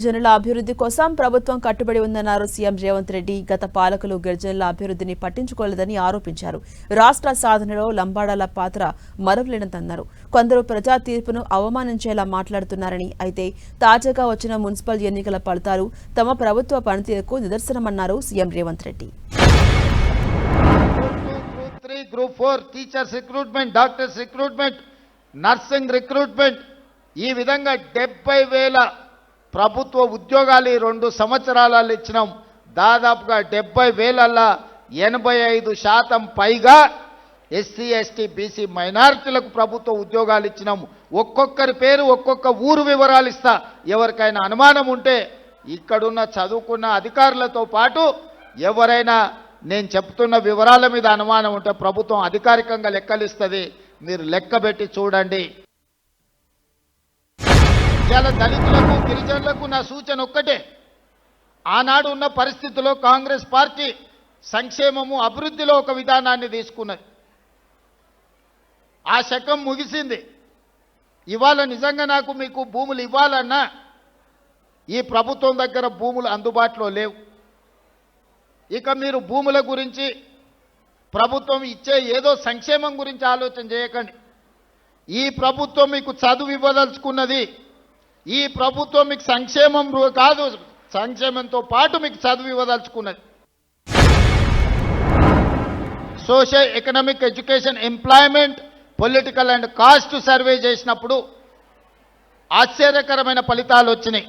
గిరిజనుల అభివృద్ధి కోసం ప్రభుత్వం కట్టుబడి ఉందన్నారు సీఎం రేవంత్ రెడ్డి. గత పాలకులు గిరిజనుల అభివృద్ధిని పట్టించుకోలేదని ఆరోపించారు. రాష్ట్ర సాధనలో లంబాడాల పాత్ర మరువలేనిదన్నారు. కొందరు ప్రజా తీర్పును అవమానించేలా మాట్లాడుతున్నారని, అయితే తాజాగా వచ్చిన మున్సిపల్ ఎన్నికల ఫలితాలు తమ ప్రభుత్వ పనితీరుకు నిదర్శనమన్నారు CM Revanth Reddy. Group 4 teachers recruitment, doctors recruitment, nursing recruitment, ఈ విధంగా 70,000 ప్రభుత్వ ఉద్యోగాలు 2 సంవత్సరాలలో ఇచ్చినాం. దాదాపుగా 70,000ల్లో 85% పైగా ఎస్సీ ఎస్టీ బీసీ మైనారిటీలకు ప్రభుత్వ ఉద్యోగాలు ఇచ్చినాము. ఒక్కొక్కరి పేరు ఒక్కొక్క ఊరు వివరాలు ఇస్తా. ఎవరికైనా అనుమానం ఉంటే ఇక్కడున్న చదువుకున్న అధికారులతో పాటు ఎవరైనా నేను చెప్తున్న వివరాల మీద అనుమానం ఉంటే ప్రభుత్వం అధికారికంగా లెక్కలిస్తుంది. మీరు లెక్కబెట్టి చూడండి. ఇలా దళితులకు గిరిజనులకు నా సూచన ఒక్కటే, ఆనాడు ఉన్న పరిస్థితుల్లో కాంగ్రెస్ పార్టీ సంక్షేమము అభివృద్ధిలో ఒక విధానాన్ని తీసుకున్నది. ఆ శకం ముగిసింది. ఇవాళ నిజంగా నాకు మీకు భూములు ఇవ్వాలన్నా ఈ ప్రభుత్వం దగ్గర భూములు అందుబాటులో లేవు. ఇక మీరు భూముల గురించి ప్రభుత్వం ఇచ్చే ఏదో సంక్షేమం గురించి ఆలోచన చేయకండి. ఈ ప్రభుత్వం మీకు చదువు ఇవ్వదలుచుకున్నది. ఈ ప్రభుత్వం మీకు సంక్షేమం కాదు, సంక్షేమంతో పాటు మీకు చదువు ఇవ్వదలుచుకున్నది. Social economic education employment political and caste survey చేసినప్పుడు ఆశ్చర్యకరమైన ఫలితాలు వచ్చినాయి.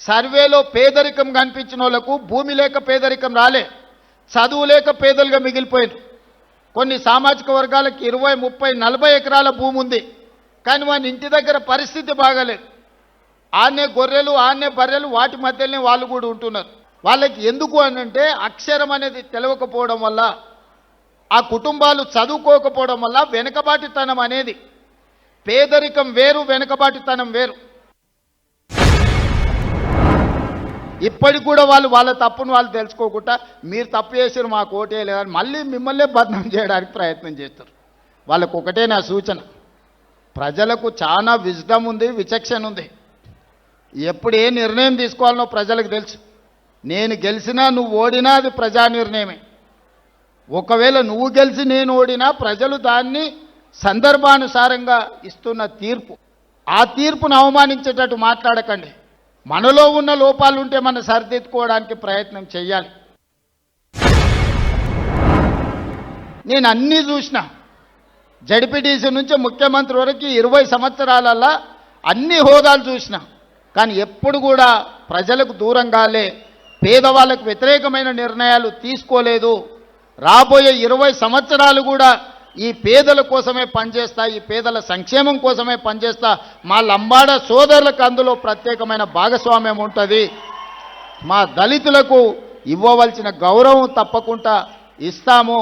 సర్వేలో పేదరికం కనిపించిన వాళ్ళకు భూమి లేక పేదరికం రాలే, చదువు లేక పేదలుగా మిగిలిపోయింది. కొన్ని సామాజిక వర్గాలకు 20, 30, 40 ఎకరాల భూమి ఉంది, కానీ వాని ఇంటి దగ్గర పరిస్థితి బాగాలేదు. ఆనే గొర్రెలు, ఆనే బర్రెలు, వాటి మధ్యలోనే వాళ్ళు కూడా ఉంటున్నారు. వాళ్ళకి ఎందుకు అనంటే అక్షరం అనేది తెలవకపోవడం వల్ల, ఆ కుటుంబాలు చదువుకోకపోవడం వల్ల వెనుకబాటుతనం అనేది, పేదరికం వేరు, వెనుకబాటుతనం వేరు. ఇప్పటికి కూడా వాళ్ళు వాళ్ళ తప్పును వాళ్ళు తెలుసుకోకుండా మీరు తప్పు చేసారు మాకు ఓటే లేదని మళ్ళీ మిమ్మల్నే బదనాం చేయడానికి ప్రయత్నం చేస్తారు. వాళ్ళకు ఒకటే నా సూచన, ప్రజలకు చాలా విజ్డమ్ ఉంది, విచక్షణ ఉంది. ఎప్పుడు ఏ నిర్ణయం తీసుకోవాలనో ప్రజలకు తెలుసు. నేను గెలిచినా నువ్వు ఓడినా అది ప్రజా నిర్ణయమే. ఒకవేళ నువ్వు గెలిచి నేను ఓడినా ప్రజలు దాన్ని సందర్భానుసారంగా ఇస్తున్న తీర్పు. ఆ తీర్పును అవమానించేటట్టు మాట్లాడకండి. మనలో ఉన్న లోపాలు ఉంటే మనం సరిదిద్దుకోవడానికి ప్రయత్నం చేయాలి. నేను అన్నీ చూసిన, జడ్పీటీసీ నుంచి ముఖ్యమంత్రి వరకు 20 సంవత్సరాలలో అన్ని హోదాలు చూసిన, కానీ ఎప్పుడు కూడా ప్రజలకు దూరంగాలే, పేదవాళ్ళకు వ్యతిరేకమైన నిర్ణయాలు తీసుకోలేదు. రాబోయే 20 సంవత్సరాలు కూడా ఈ పేదల కోసమే పనిచేస్తా, ఈ పేదల సంక్షేమం కోసమే పనిచేస్తా. మా లంబాడ సోదరులకు అందులో ప్రత్యేకమైన భాగస్వామ్యం ఉంటుంది. మా దళితులకు ఇవ్వవలసిన గౌరవం తప్పకుండా ఇస్తాము.